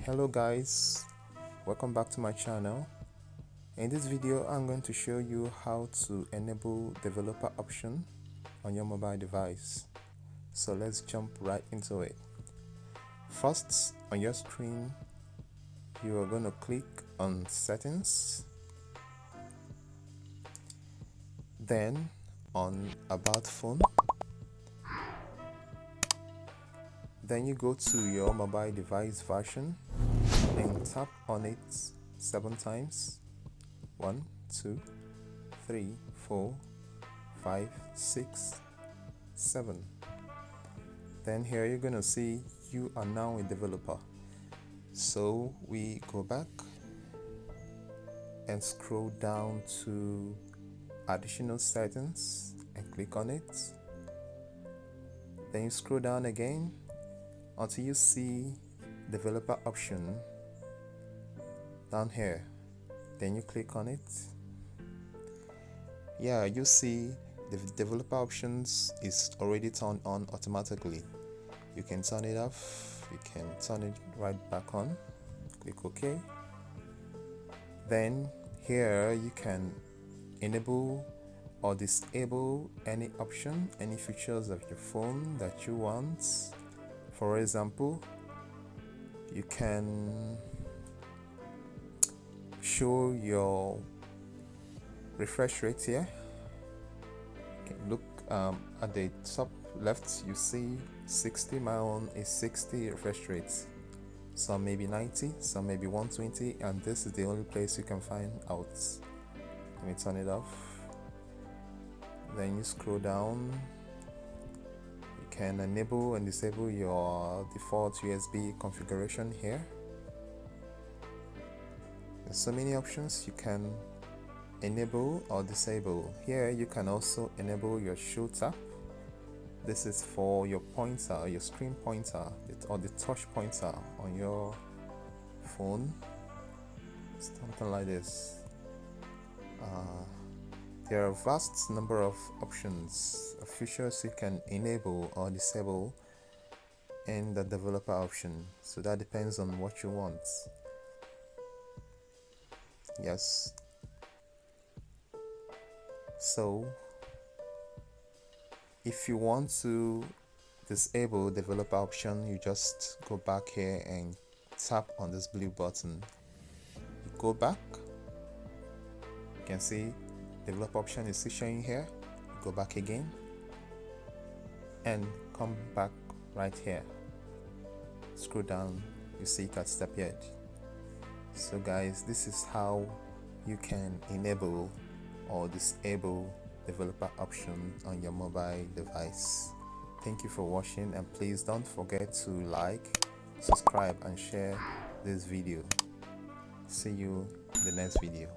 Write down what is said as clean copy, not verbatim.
Hello guys, welcome back to my channel. In this video I'm going to show you how to enable developer option on your mobile device. So let's jump right into it. First, on your screen you are going to click on settings, then on about phone, then you go to your mobile device version and tap on it 7 times. 1, 2, 3, 4, 5, 6, 7. Then here you're gonna see you are now a developer. So we go back and scroll down to additional settings and click on it. Then you scroll down again until you see developer option down here. Then you click on it. Yeah, you see the developer options is already turned on automatically. You can turn it off, you can turn it right back on. Click OK. Then here you can enable or disable any option, any features of your phone that you want. For example, you can show your refresh rate here. Okay, look at the top left, you see 60. My own is 60 refresh rates. Some maybe 90, some maybe 120, and this is the only place you can find out. Let me turn it off. Then you scroll down. You can enable and disable your default USB configuration here. There's so many options you can enable or disable. Here you can also enable your show tap. This is for your pointer, your screen pointer, or the touch pointer on your phone, something like this. There are a vast number of options, features you can enable or disable in the developer option, so that depends on what you want. Yes, so if you want to disable developer option, you just go back here and tap on this blue button. You go back, you can see developer option is still showing here. You go back again and come back right here. Scroll down, you see it has disappeared. So guys, this is how you can enable or disable developer option on your mobile device. Thank you for watching, and please don't forget to like, subscribe and share this video. See you in the next video.